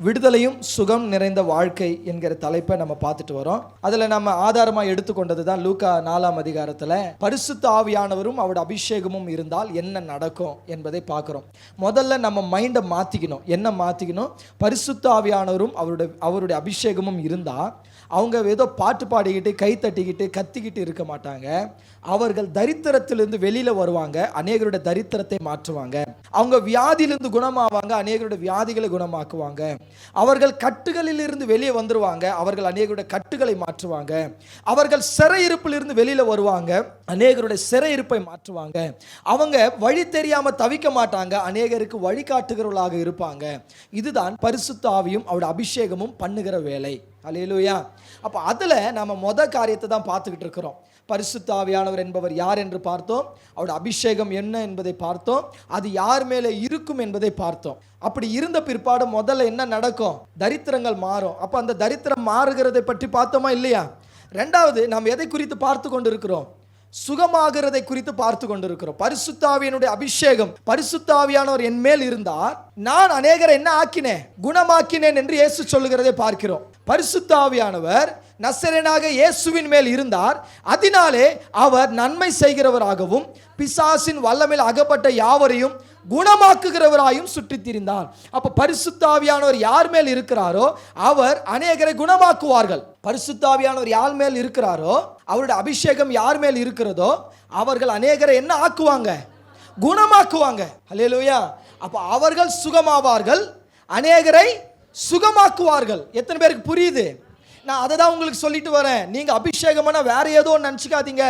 விடுதலையும் சுகம் நிறைந்த வாழ்க்கை என்கிற தலைப்பை நம்ம பார்த்துட்டு வரோம். அதுல நம்ம ஆதாரமா எடுத்துக்கொண்டது தான் லூக்கா 4ஆம் அதிகாரத்துல பரிசுத்த ஆவியானவரும் அவருடைய அபிஷேகமும் இருந்தால் என்ன நடக்கும் என்பதை பார்க்கிறோம். முதல்ல நம்ம மைண்டை மாத்திக்கணும். என்ன மாத்திக்கணும்? பரிசுத்த ஆவியானவரும் அவருடைய அபிஷேகமும் இருந்தா அவங்க ஏதோ பாட்டு பாடிக்கிட்டு கை தட்டிக்கிட்டு கத்திக்கிட்டு இருக்க மாட்டாங்க. அவர்கள் தரித்திரத்திலிருந்து வெளியில வருவாங்க, அநேகருடைய தரித்திரத்தை மாற்றுவாங்க. அவங்க வியாதியிலிருந்து குணமாவாங்க, அநேகருடைய வியாதிகளை குணமாக்குவாங்க. அவர்கள் கட்டுகளில் இருந்து வெளியே வந்துருவாங்க, அவர்கள் அநேகருடைய கட்டுகளை மாற்றுவாங்க. அவர்கள் சிறையிருப்பிலிருந்து வெளியில வருவாங்க, அநேகருடைய சிறையிருப்பை மாற்றுவாங்க. அவங்க வழி தெரியாம தவிக்க மாட்டாங்க, அநேகருக்கு வழிகாட்டுகிறவர்களாக இருப்பாங்க. இதுதான் பரிசுத்த ஆவியும் அவருடைய அபிஷேகமும் பண்ணுகிற வேலை. அல்லேலூயா. அப்போ அதில் நம்ம காரியத்தை தான் பார்த்துக்கிட்டு இருக்கிறோம். பரிசுத்த ஆவியானவர் என்பவர் யார் என்று பார்த்தோம், அவருடைய அபிஷேகம் என்ன என்பதை பார்த்தோம், அது யார் மேலே இருக்கும் என்பதை பார்த்தோம். அப்படி இருந்த பிற்பாடு முதல்ல என்ன நடக்கும்? தரித்திரங்கள் மாறும். அப்போ அந்த தரித்திரம் மாறுகிறதை பற்றி பார்த்தோமா இல்லையா? ரெண்டாவது நாம் எதை குறித்து பார்த்து கொண்டு இருக்கிறோம்? சுகமாகிறதை குறித்து பார்த்து கொண்டிருக்கிறோம். பரிசுத்த ஆவியினுடைய அபிஷேகம், பரிசுத்த ஆவியானவர் என் மேல் இருந்தார், நான் அநேகரை என்ன ஆக்கினேன்? குணமாக்கினேன் என்று இயேசு சொல்லுகிறதை பார்க்கிறோம். பரிசுத்த ஆவியானவர் நசரேயனாக இயேசுவின் மேல் இருந்தார், அதனாலே அவர் நன்மை செய்கிறவராகவும் பிசாசின் வல்லமையில் அகப்பட்ட யாவரையும் குணமாக்குகிறவராயும் சுற்றித் திரிந்தார். அப்ப பரிசுத்த ஆவியானவர் யார் மேல் இருக்கிறாரோ அவர் அநேகரை குணமாக்குவார்கள். பரிசுத்த ஆவியானவர் யார் மேல் இருக்கிறாரோ, அவருடைய அபிஷேகம் யார் மேல் இருக்கிறதோ அவர்கள் அநேகரை என்ன ஆக்குவாங்க? குணமாக்குவாங்க. அல்லேலூயா. அப்ப அவர்கள் சுகமாவார்கள், அநேகரை சுகமாக்குவார்கள். எத்தனை பேருக்கு புரியுது? நான் அதை தான் உங்களுக்கு சொல்லிட்டு வரேன். நீங்க அபிஷேகமான வேற ஏதோ நினைச்சுக்காதீங்க.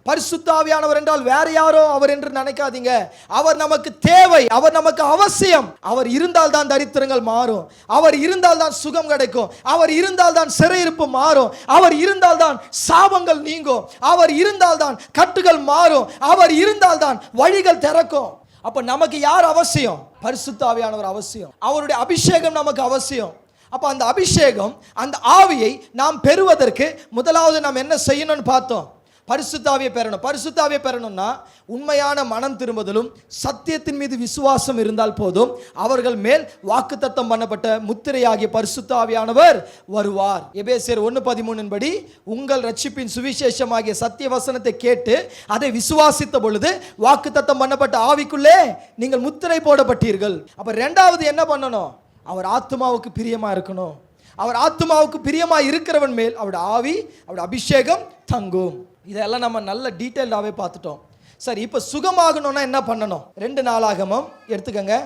பரிசுத்த ஆவியானவர் என்றால் வேற யாரோ அவர் என்று நினைக்காதீங்க. அவர் நமக்கு தேவை, அவர் நமக்கு அவசியம். அவர் இருந்தால் தான் தரித்திரங்கள் மாறும், அவர் இருந்தால் தான் சுகம் கிடைக்கும், அவர் இருந்தால் தான் சிறையிருப்பு மாறும், அவர் இருந்தால் தான் சாபங்கள் நீங்கும், அவர் இருந்தால் தான் கட்டுகள் மாறும், அவர் இருந்தால் தான் வழிகள் திறக்கும். அப்ப நமக்கு யார் அவசியம்? பரிசுத்த ஆவியானவர் அவசியம். அவருடைய அபிஷேகம் நமக்கு அவசியம். அப்ப அந்த அபிஷேகம், அந்த ஆவியை நாம் பெறுவதற்கு முதலாவது நாம் என்ன செய்யணும்னு பார்த்தோம்? பரிசுத்த ஆவியை பெறணும். பரிசுத்த ஆவியை பெறணும்னா உண்மையான மனம் திரும்புதலும் சத்தியத்தின் மீது விசுவாசம் இருந்தால் போதும். அவர்கள் மேல் வாக்குத்தத்தம் பண்ணப்பட்ட முத்திரையாகிய பரிசுத்த ஆவியானவர் வருவார். எபேசியர் 1:13 படி உங்கள் ரட்சிப்பின் சுவிசேஷமாகிய சத்திய வசனத்தை கேட்டு அதை விசுவாசித்த பொழுது வாக்குத்தத்தம் பண்ணப்பட்ட ஆவிக்குள்ளே நீங்கள் முத்திரை போடப்பட்டீர்கள். அப்ப ரெண்டாவது என்ன பண்ணணும்? அவர் ஆத்துமாவுக்கு பிரியமா இருக்கணும். அவர் ஆத்துமாவுக்கு பிரியமா இருக்கிறவன் மேல் அவருடைய ஆவி, அவருடைய அபிஷேகம் தங்கும். இதெல்லாம் நம்ம நல்ல டீட்டெயிலாகவே பார்த்துட்டோம். சரி, இப்போ சுகமாகணும்னா என்ன பண்ணணும்? 2 நாளாகமம் எடுத்துக்கங்க.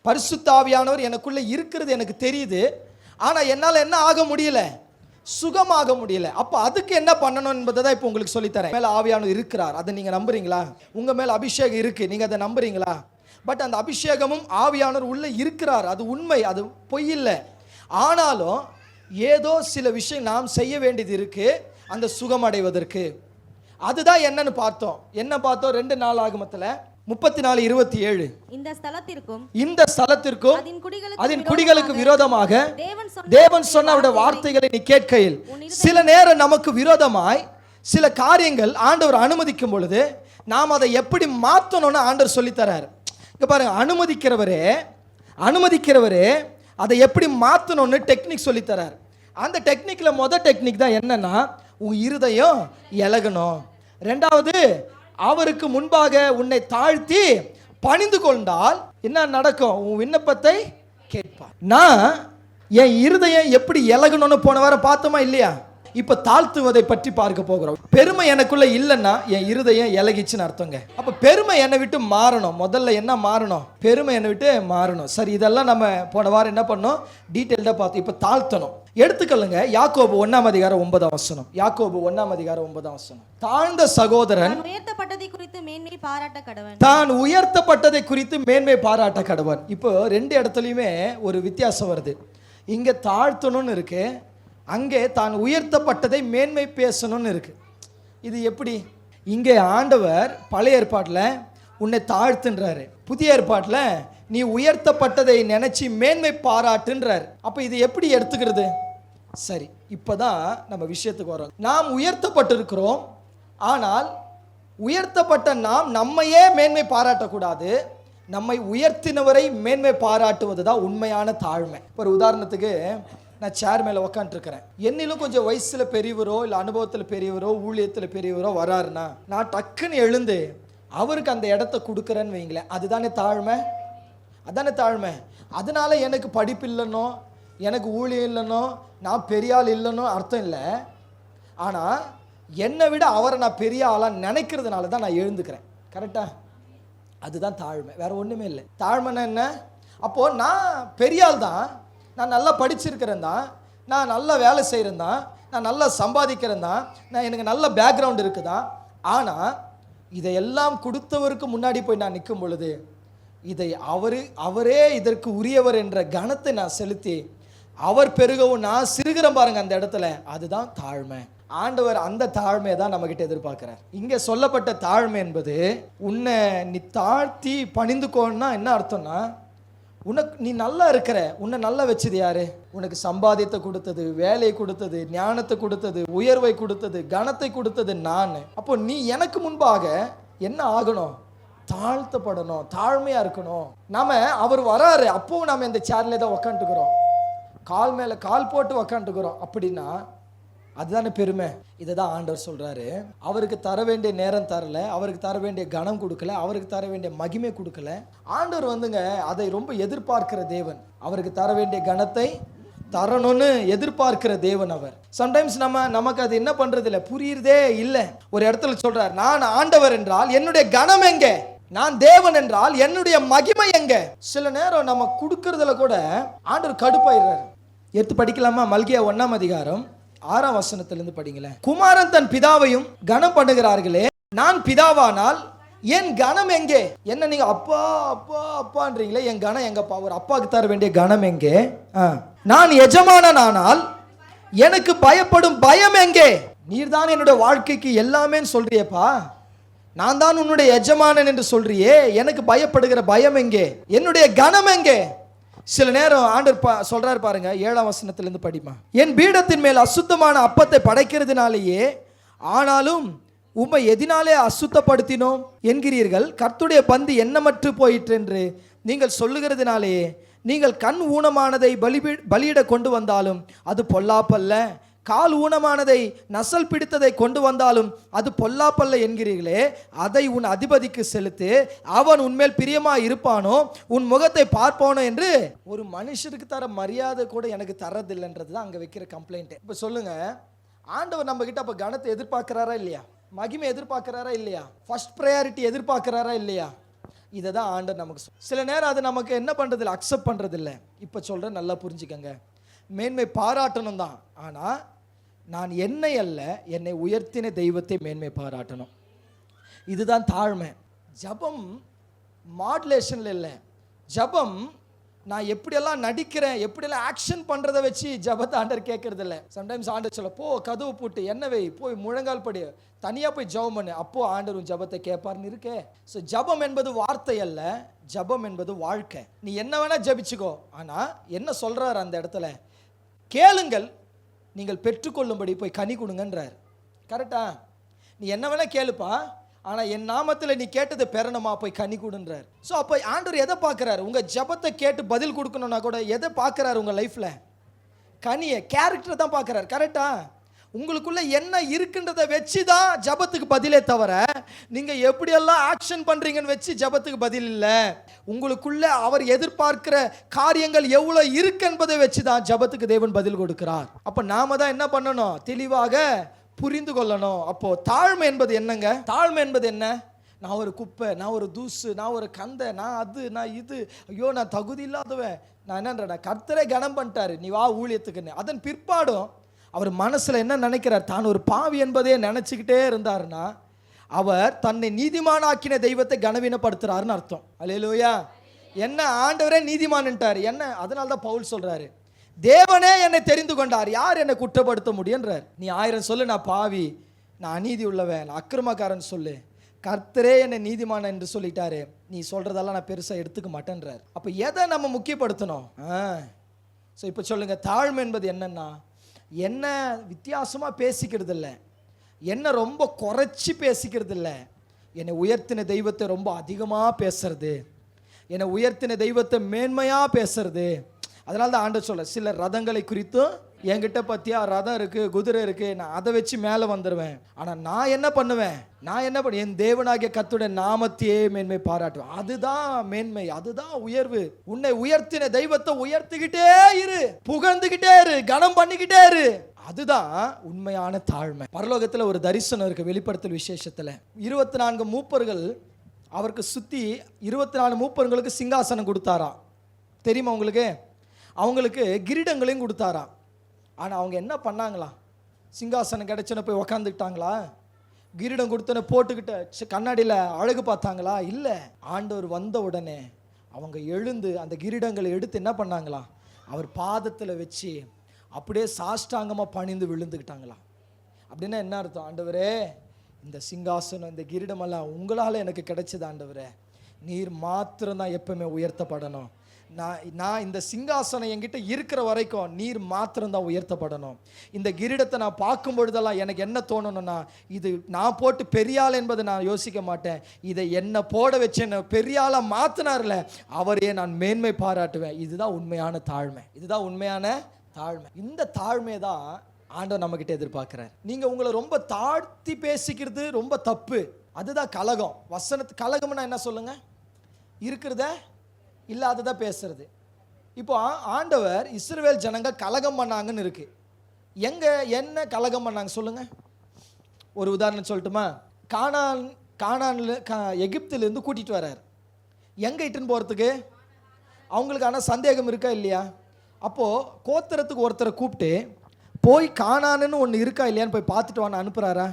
பரிசுத்த ஆவியானவர் எனக்குள்ள இருக்கிறது எனக்கு தெரியுது, ஆனால் என்னால் என்ன ஆக முடியல? சுகமாக முடியல. அப்போ அதுக்கு என்ன பண்ணணும் என்பதை தான் இப்போ உங்களுக்கு சொல்லித்தரேன். மேலே ஆவியானவர் இருக்கிறார், அதை நீங்கள் நம்புறீங்களா? உங்கள் மேலே அபிஷேகம் இருக்கு, நீங்கள் அதை நம்புறீங்களா? பட் அந்த அபிஷேகமும் ஆவியானவர் உள்ளே இருக்கிறார், அது உண்மை, அது பொய் இல்லை. ஆனாலும் ஏதோ சில விஷயம் நாம் செய்ய வேண்டியது இருக்கு அந்த சுகம் அடைவதற்கு. அதுதான் என்னன்னு பார்த்தோம். என்ன பார்த்தோம்? 2 நாளாகமத்துல 34:27 இந்த ஸ்தலத்திற்கும் அதன் குடிகளுக்கு விரோதமாக தேவன் சொன்ன அவருடைய வார்த்தைகளை நீ கேட்கையில், சில நேரம் நமக்கு விரோதமாய் சில காரியங்கள் ஆண்டவர் அனுமதிக்கும் பொழுது நாம் அதை எப்படி மாற்றணும்னு ஆண்டவர் சொல்லித்தரார். இங்க பாருங்க, அனுமதிக்கிறவரே அதை எப்படி மாற்றணும்னு டெக்னிக் சொல்லித்தரார். அந்த டெக்னிக்கில் முதல் டெக்னிக் தான் என்னன்னா, உன் இருதயம் இலகணும். ரெண்டாவது, அவருக்கு முன்பாக உன்னை தாழ்த்தி பணிந்து கொண்டால் என்ன நடக்கும்? உன் விண்ணப்பத்தை கேட்பார். நான் என் இருதயம் எப்படி இலகணும்னு போன வாரம் பார்த்தோமா இல்லையா? இப்ப தாழ்த்துவதை பற்றி பார்க்க போகிறோம். பெருமை எனக்குள்ள இல்லைன்னா என் இருதயம் இலகிச்சுன்னு அர்த்தங்க. அப்ப பெருமை என்னை விட்டு மாறணும். முதல்ல என்ன மாறணும்? பெருமை என்னை விட்டு மாறணும். சரி, இதெல்லாம் நம்ம போன வாரம் என்ன பண்ணோம்? டீட்டெயில்டா பார்த்தோம். இப்ப தாழ்த்தணும். எடுத்துக்கொள்ளுங்க, யாக்கோபு 1ஆம் அதிகாரம் 9ஆம் வசனம். யாக்கோபு 1ஆம் அதிகாரம் 9ஆம் வசனம். தாழ்ந்த சகோதரன் தான் உயர்த்தப்பட்டதை குறித்து மேன்மை பாராட்ட கடவன். இப்போ 2 இடத்துலையுமே ஒரு வித்தியாசம் வருது. இங்க தாழ்த்தணும்னு இருக்கு, அங்கே தான் உயர்த்தப்பட்டதை மேன்மை பேசணும்னு இருக்கு. இது எப்படி? இங்கே ஆண்டவர் பழைய ஏற்பாட்டில் உன்னை தாழ்த்துன்றாரு, புதிய ஏற்பாட்டில் நீ உயர்த்தப்பட்டதை நினைச்சு மேன்மை பாராட்டுன்றார். அப்போ இது எப்படி எடுத்துக்கிறது? சரி, இப்போதான் நம்ம விஷயத்துக்கு வரோம். நாம் உயர்த்தப்பட்டிருக்கிறோம், ஆனால் உயர்த்தப்பட்ட நாம் நம்மையே மேன்மை பாராட்டக்கூடாது, நம்மை உயர்த்தினவரை மேன்மை பாராட்டுவது தான் உண்மையான தாழ்மை. ஒரு உதாரணத்துக்கு, நான் சேர் மேலே உக்காந்துருக்கிறேன். என்னிலும் கொஞ்சம் வயசில் பெரியவரோ இல்லை அனுபவத்தில் பெரியவரோ ஊழியத்தில் பெரியவரோ வராருன்னா நான் டக்குன்னு எழுந்து அவருக்கு அந்த இடத்த கொடுக்குறேன்னு வைங்களேன். அதுதானே தாழ்மை, அதானே தாழ்மை. அதனால எனக்கு படிப்பு இல்லைன்னோ எனக்கு ஊழியம் இல்லைன்னோ நான் பெரிய ஆள் இல்லைன்னோ அர்த்தம் இல்லை. ஆனால் என்னை விட அவரை நான் பெரிய ஆளாக நினைக்கிறதுனால தான் நான் எழுந்துக்கிறேன். கரெக்டா? அதுதான் தாழ்மை, வேற ஒன்றுமே இல்லை. தாழ்மைன்னா என்ன? அப்போது நான் பெரிய ஆள் தான், நான் நல்லா படிச்சிருக்கிறேன் தான், நான் நல்லா வேலை செய்கிறேன் தான், நான் நல்லா சம்பாதிக்கிறேன் தான், நான் எனக்கு நல்ல பேக்ரவுண்ட் இருக்குதான். ஆனால் இதையெல்லாம் கொடுத்தவருக்கு முன்னாடி போய் நான் நிற்கும் பொழுது இதை அவரே இதற்கு உரியவர் என்ற கணத்தை நான் செலுத்தி அவர் பெருகவும் நான் சிறுகிறேன் பாருங்க அந்த இடத்துல, அதுதான் தாழ்மை. ஆண்டவர் அந்த தாழ்மையை தான் நம்மகிட்ட எதிர்பார்க்கிறார். இங்கே சொல்லப்பட்ட தாழ்மை என்பது உன்னை நீ தாழ்த்தி பணிந்துக்கோன்னா என்ன அர்த்தம்னா, உனக்கு நீ நல்லா இருக்கிற, உன்னை நல்லா வச்சது யாரு? உனக்கு சம்பாதியத்தை கொடுத்தது, வேலையை கொடுத்தது, ஞானத்தை கொடுத்தது, உயர்வை கொடுத்தது, கனத்தை கொடுத்தது நான். அப்போ நீ எனக்கு முன்பாக என்ன ஆகணும்? தாழ்த்தப்படணும், தாழ்மையா இருக்கணும். நாம அவர் வராரு, அப்பவும் நாம இந்த சேர்ல தான் உக்காந்துக்கிறோம், கால் மேல கால் போட்டு உக்காந்துக்கிறோம். அப்படின்னா அதுதானே பெருமை. இதை தான் ஆண்டவர் சொல்றாரு. அவருக்கு தர வேண்டிய நேரம் தரல, அவருக்கு தர வேண்டிய கனம் கொடுக்கல, அவருக்கு தர வேண்டிய மகிமை கொடுக்கல. ஆண்டவர் வந்துங்க அதை ரொம்ப எதிர்பார்க்கிற தேவன். அவருக்கு தர வேண்டிய கனத்தை தரணும்னு எதிர்பார்க்கிற தேவன் அவர். சம்டைம்ஸ் நமக்கு அது என்ன பண்றது இல்லை, புரியுறதே இல்லை. ஒரு இடத்துல சொல்றார், நான் ஆண்டவர் என்றால் என்னுடைய கனம் எங்க, நான் தேவன் என்றால் என்னுடைய மகிமை எங்க. சில நேரம் நம்ம கொடுக்கறதுல கூட ஆண்டவர் கடுப்பாயிடுறாரு. எடுத்து படிக்கலாமா? மல்கியா 1ஆம் அதிகாரம் 6ஆம் வசனத்திலிருந்து படிங்களேன். குமாரன் தன் பிதாவையும் கனம் பண்ணுகிறார்களே, நான் பிதாவானால் என் கனம் எங்கே? என்ன நீங்க அப்பா அப்பா அப்பான்றீங்களே, என் கனம் எங்கப்பா? ஒரு அப்பாவுக்கு தர வேண்டிய கனம் எங்கே? நான் எஜமானனானால் எனக்கு பயப்படும் பயம் எங்கே? நீர் தான் என்னுடைய வாழ்க்கைக்கு எல்லாமே சொல்றியப்பா, நான் தான் உன்னுடைய எஜமானன் என்று சொல்றியே, எனக்கு பயப்படுகிற பயம் எங்கே? என்னுடைய கனம் எங்கே? சில நேரம் ஆண்டவர் சொல்றாரு பாருங்க, 7ஆம் வசனத்திலிருந்து படிமா. என் பீடத்தின் மேல் அசுத்தமான அப்பத்தை படைக்கிறதுனாலேயே, ஆனாலும் உம்மை எதினாலே அசுத்தப்படுத்தினோம் என்கிறீர்கள். கர்த்தருடைய பந்தி எண்ணமற்று போயிற்று என்று நீங்கள் சொல்லுகிறதுனாலேயே, நீங்கள் கண் ஊனமானதை பலியிட கொண்டு வந்தாலும் அது பொல்லாப்பல்ல, கால் ஊனமானதை நசல் பிடித்ததை கொண்டு வந்தாலும் அது பொல்லாப்பல்ல என்கிறீர்களே. அதை உன் அதிபதிக்கு செலுத்து, அவன் உன்மேல் பிரியமா இருப்பானோ, உன் முகத்தை பார்ப்பானோ என்று. ஒரு மனுஷருக்கு தர மரியாதை கூட எனக்கு தரதில்லைன்றது தான் அங்கே வைக்கிற கம்ப்ளைண்ட். இப்போ சொல்லுங்க, ஆண்டவர் நம்ம கிட்ட அப்போ கனத்தை எதிர்பார்க்கிறாரா இல்லையா? மகிமை எதிர்பார்க்கிறாரா இல்லையா? ஃபர்ஸ்ட் ப்ரையாரிட்டி எதிர்பார்க்கிறாரா இல்லையா? இதை தான் ஆண்டவர் நமக்கு சில நேரம் அது நமக்கு என்ன பண்ணுறதில்ல, அக்செப்ட் பண்ணுறதில்ல. இப்போ சொல்கிறேன், நல்லா புரிஞ்சுக்கங்க. மேன்மை பாராட்டணும் தான், ஆனால் நான் என்னை அல்ல, என்னை உயர்த்தின தெய்வத்தை மேன்மை பாராட்டணும். இதுதான் தாழ்மை. ஜபம் மாடுலேஷன்ல இல்லை. ஜபம் நான் எப்படியெல்லாம் நடிக்கிறேன், எப்படியெல்லாம் ஆக்ஷன் பண்ணுறதை வச்சு ஜபத்தை ஆண்டர் கேட்கறது இல்லை. சம்டைம்ஸ் ஆண்டர் சொல்ல, போ கதவு போட்டு என்ன வை, போய் முழங்கால் படி, தனியாக போய் ஜபம் பண்ணு, அப்போ ஆண்டர் உன் ஜபத்தை கேட்பார்னு இருக்கே. ஸோ ஜபம் என்பது வார்த்தை அல்ல, ஜபம் என்பது வாழ்க்கை. நீ என்ன வேணா ஜபிச்சுக்கோ, ஆனால் என்ன சொல்றாரு அந்த இடத்துல, கேளுங்கள் நீங்கள் பெற்றுக்கொள்ளும்படி போய் கனி கொடுங்கன்றார். கரெக்டா? நீ என்ன வேணா கேளுப்பா, ஆனால் என் நாமத்தில் நீ கேட்டதை பெறணுமா, போய் கனி கொடுன்றார். ஸோ அப்போ ஆண்டவர் எதை பார்க்குறாரு? உங்கள் ஜபத்தை கேட்டு பதில் கொடுக்கணும்னா கூட எதை பார்க்குறாரு? உங்கள் லைஃப்பில் கனியை, கேரக்டரை தான் பார்க்குறாரு. கரெக்டா? உங்களுக்குள்ள என்ன இருக்குன்றதை வச்சு தான் ஜபத்துக்கு பதிலே தவிர, நீங்கள் எப்படியெல்லாம் ஆக்ஷன் பண்ணுறீங்கன்னு வச்சு ஜபத்துக்கு பதில் இல்லை. உங்களுக்குள்ள அவர் எதிர்பார்க்கிற காரியங்கள் எவ்வளோ இருக்கு என்பதை வச்சு தான் ஜபத்துக்கு தேவன் பதில் கொடுக்கிறார். அப்போ நாம தான் என்ன பண்ணணும்? தெளிவாக புரிந்து கொள்ளணும். அப்போ தாழ்மை என்பது என்னங்க? தாழ்மை என்பது என்ன? நான் ஒரு குப்பை, நான் ஒரு தூசு, நான் ஒரு கந்தை, நான் அது, நான் இது, ஐயோ நான் தகுதி இல்லாதவன், நான் என்னன்றேன், கர்த்தரே கனம் பண்ணிட்டாரு, நீ வா ஊழியத்துக்குன்னு. அதன் பிற்பாடும் அவர் மனசுல என்ன நினைக்கிறார்? தான் ஒரு பாவி என்பதே நினைச்சுக்கிட்டே இருந்தாருன்னா அவர் தன்னை நீதிமானாக்கின தெய்வத்தை கனவீனப்படுத்துறாருன்னு அர்த்தம். அல்லேலூயா. என்ன ஆண்டவரே நீதிமான்ட்டார் என்ன? அதனால தான் பவுல் சொல்றாரு, தேவனே என்னை தெரிந்து கொண்டார், யார் என்னை குற்றப்படுத்த முடியுன்றார். நீ 1000 சொல்லு, நான் பாவி, நான் அநீதி உள்ளவன், நான் அக்கிரமக்காரன் சொல்லு, கர்த்தரே என்னை நீதிமான என்று சொல்லிட்டாரு, நீ சொல்றதெல்லாம் நான் பெருசா எடுத்துக்க மாட்டேன்றார். அப்ப எதை நம்ம முக்கியப்படுத்தணும்? ஸோ இப்போ சொல்லுங்க, தாழ்மை என்பது என்னன்னா, என்ன வித்தியாசமா பேசிக்கிறது இல்லை, என்ன ரொம்ப குறைச்சி பேசிக்கிறது இல்லை, என்னை உயர்த்தின தெய்வத்தை ரொம்ப அதிகமாக பேசுறது, என்னை உயர்த்தின தெய்வத்தை மேன்மையா பேசுறது. அதனால தான் ஆண்டவர் சொல்ல, சில ரதங்களை குறித்தும் என்கிட்ட பத்தியா ரதம் இருக்கு, குதிரை இருக்கு, நான் அதை வச்சு மேலே வந்துடுவேன். ஆனால் நான் என்ன பண்ணுவேன், என் தேவனாகிய கர்த்தருடைய நாமத்தையே மேன்மை பாராட்டுவேன். அதுதான் மேன்மை, அதுதான் உயர்வு. உன்னை உயர்த்தின தெய்வத்தை உயர்த்திக்கிட்டே இரு, புகழ்ந்துகிட்டே இரு, கனம் பண்ணிக்கிட்டே இரு. அதுதான் உண்மையான தாழ்மை. பரலோகத்தில் ஒரு தரிசனம் இருக்கு, வெளிப்படுத்தல் விசேஷத்தில் 24 மூப்பர்கள் அவருக்கு சுற்றி 24 மூப்பர்களுக்கு சிங்காசனம் கொடுத்தாரா தெரியுமா உங்களுக்கு? அவங்களுக்கு கிரீடங்களையும் கொடுத்தாரா. ஆனால் அவங்க என்ன பண்ணாங்களா? சிங்காசனம் கிடைச்சன போய் உக்காந்துக்கிட்டாங்களா? கிரீடம் கொடுத்தன போட்டுக்கிட்ட கண்ணாடியில் அழகு பார்த்தாங்களா? இல்லை. ஆண்டவர் வந்த உடனே அவங்க எழுந்து அந்த கிரீடங்களை எடுத்து என்ன பண்ணாங்களா? அவர் பாதத்தில் வச்சு அப்படியே சாஷ்டாங்கமாக பணிந்து விழுந்துக்கிட்டாங்களா. அப்படின்னா என்ன அர்த்தம்? ஆண்டவரே, இந்த சிங்காசனம் இந்த கிரீடமெல்லாம் உங்களால் எனக்கு கிடைச்சது ஆண்டவரே, நீர் மாத்திரம்தான் எப்பவுமே உயர்த்தப்படணும். நான் இந்த சிங்காசனம் என்கிட்ட இருக்கிற வரைக்கும் நீர் மாத்திரம்தான் உயர்த்தப்படணும். இந்த கிரீடத்தை நான் பார்க்கும் பொழுதெல்லாம் எனக்கு என்ன தோணணும்னா, இது நான் போட்டு பெரியாள் என்பதை நான் யோசிக்க மாட்டேன். இதை என்ன போட வச்சு என்ன பெரியாளாக மாற்றினார்ல, அவரையே நான் மேன்மை பாராட்டுவேன். இதுதான் உண்மையான தாழ்மை, இதுதான் உண்மையான தாழ்மை. இந்த தாழ்மை தான் ஆண்டவர் நம்மகிட்ட எதிர்பார்க்கிறார். நீங்கள் உங்களை ரொம்ப தாழ்த்தி பேசிக்கிறது ரொம்ப தப்பு. அதுதான் கலகம். கலகம்னா என்ன சொல்லுங்க? இருக்கிறத இல்லாததா பேசுறது. இப்போ ஆண்டவர் இஸ்ரவேல் ஜனங்க கலகம் பண்ணாங்கன்னு இருக்கு. என்ன கலகம் பண்ணாங்க சொல்லுங்க? ஒரு உதாரணம் சொல்லட்டுமா? கானான்ல எகிப்திலிருந்து கூட்டிட்டு வர்றார். எங்க இட்டுன்னு போறதுக்கு? அவங்களுக்கு ஆனால் சந்தேகம் இருக்கா இல்லையா? அப்போ கோத்திரத்துக்கு ஒருத்தரை கூப்பிட்டு போய் கானான்னு ஒன்று இருக்கா இல்லையான்னு போய் பார்த்துட்டு வான்னு அனுப்புகிறாரா?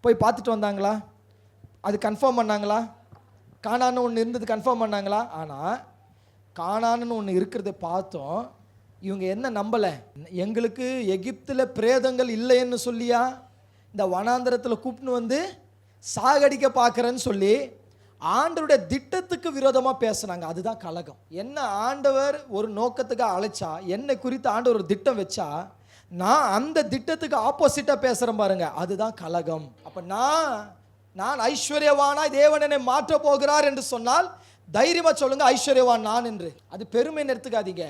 போய் பார்த்துட்டு வந்தாங்களா? அது கன்ஃபார்ம் பண்ணாங்களா? கானான்னு ஒன்று இருந்தது கன்ஃபார்ம் பண்ணாங்களா? ஆனால் கானான்னு ஒன்று இருக்கிறத பார்த்தோம். இவங்க என்ன நம்பலை? எங்களுக்கு எகிப்தில் பிரேதங்கள் இல்லைன்னு சொல்லியா இந்த வனாந்திரத்தில் கூப்பிட்டு வந்து சாகடிக்க பார்க்குறேன்னு சொல்லி ஆண்டவருடைய திட்டத்துக்கு விரோதமாக பேசுனாங்க. அதுதான் கலகம். என்ன ஆண்டவர் ஒரு நோக்கத்துக்காக அழைச்சா, என்னை குறித்து ஆண்டவர் ஒரு திட்டம் வச்சா, நான் அந்த திட்டத்துக்கு ஆப்போசிட்டாக பேசுகிறேன் பாருங்க, அதுதான் கலகம். அப்போ நான் ஐஸ்வர்யவானாய் தேவன் என்னை மாற்ற போகிறார் என்று சொன்னால் தைரியமா சொல்லுங்க, ஐஸ்வர்யவான் நான் என்று. அது பெருமை எடுத்துக்காதீங்க.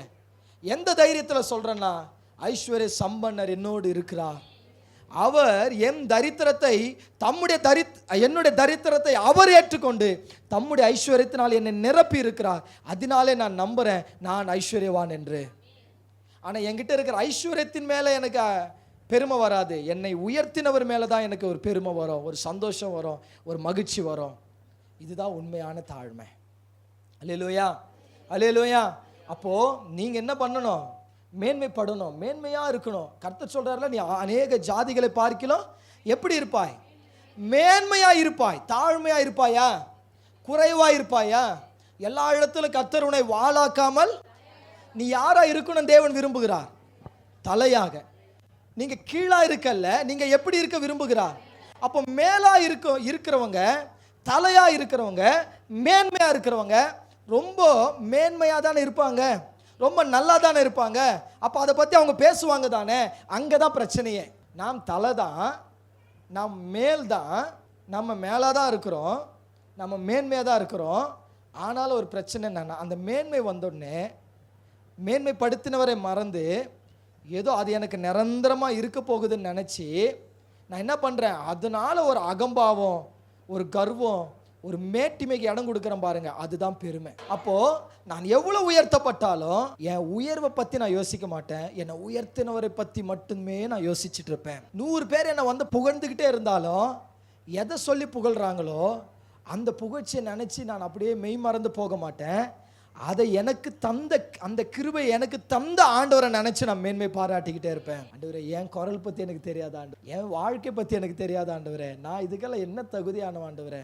எந்த தைரியத்தில் சொல்றேன்னா, ஐஸ்வர்ய சம்பன்னர் என்னோடு இருக்கிறார். அவர் என் தரித்திரத்தை என்னுடைய தரித்திரத்தை அவர் ஏற்றுக்கொண்டு தம்முடைய ஐஸ்வர்யத்தினால் என்னை நிரப்பி இருக்கிறார். அதனாலே நான் நம்புறேன் நான் ஐஸ்வர்யவான் என்று. ஆனா என்கிட்ட இருக்கிற ஐஸ்வர்யத்தின் மேல எனக்கு பெருமை வராது. என்னை உயர்த்தினவர் மேல தான் எனக்கு ஒரு பெருமை வரும், ஒரு சந்தோஷம் வரும், ஒரு மகிழ்ச்சி வரும். இதுதான் உண்மையான தாழ்மை. அல்லேலூயா, அல்லேலூயா. அப்போ நீங்க என்ன பண்ணணும்? மேன்மைப்படணும், மேன்மையா இருக்கணும். கர்த்தர் சொல்றாருல, நீ அநேக ஜாதிகளை பார்க்கலாம் எப்படி இருப்பாய்? மேன்மையா இருப்பாய். தாழ்மையா இருப்பாயா? குறைவா இருப்பாயா? எல்லா இடத்திலும் கர்த்தர் உன்னை வாளாக்காமல் நீ யாரா இருக்கணும் தேவன் விரும்புகிறார்? தலையாக. நீங்க கீழா இருக்கல்ல, நீங்க எப்படி இருக்க விரும்புகிறார்? அப்போ மேலா இருக்கிறவங்க, தலையா இருக்கிறவங்க, மேன்மையா இருக்கிறவங்க ரொம்ப மேன்மையா தானே இருப்பாங்க, ரொம்ப நல்லா தானே இருப்பாங்க. அப்போ அதை பற்றி அவங்க பேசுவாங்க தானே. அங்கே தான் பிரச்சனையே. நாம் தலை தான், நாம் மேல் தான், நம்ம மேலே தான் இருக்கிறோம், நம்ம மேன்மையாக தான் இருக்கிறோம். ஆனாலும் ஒரு பிரச்சனை என்னன்னா, அந்த மேன்மை வந்தோடனே மேன்மைப்படுத்தினவரை மறந்து ஏதோ அது எனக்கு நிரந்தரமாக இருக்க போகுதுன்னு நினச்சி நான் என்ன பண்ணுறேன், அதனால ஒரு அகம்பாவம், ஒரு கர்வம், ஒரு மேட்டிமைக்கு இடம் கொடுக்குறேன் பாருங்க, அதுதான் பெருமை. அப்போ நான் எவ்வளவு உயர்த்தப்பட்டாலும் என் உயர்வை பற்றி நான் யோசிக்க மாட்டேன், என்னை உயர்த்தினவரை பற்றி மட்டுமே நான் யோசிச்சுட்டு இருப்பேன். 100 பேர் என்னை வந்து புகழ்ந்துக்கிட்டே இருந்தாலும் எதை சொல்லி புகழ்கிறாங்களோ அந்த புகழ்ச்சியை நினச்சி நான் அப்படியே மெய் மறந்து போக மாட்டேன். அதை எனக்கு தந்த அந்த கிருபை எனக்கு தந்த ஆண்டவரை நினச்சி நான் மேன்மை பாராட்டிக்கிட்டே இருப்பேன். ஆண்டவரே, என் குரல் பற்றி எனக்கு தெரியாத ஆண்டு, என் வாழ்க்கை பற்றி எனக்கு தெரியாத ஆண்டவரே, நான் இதுக்கெல்லாம் என்ன தகுதியான ஆண்டவரே,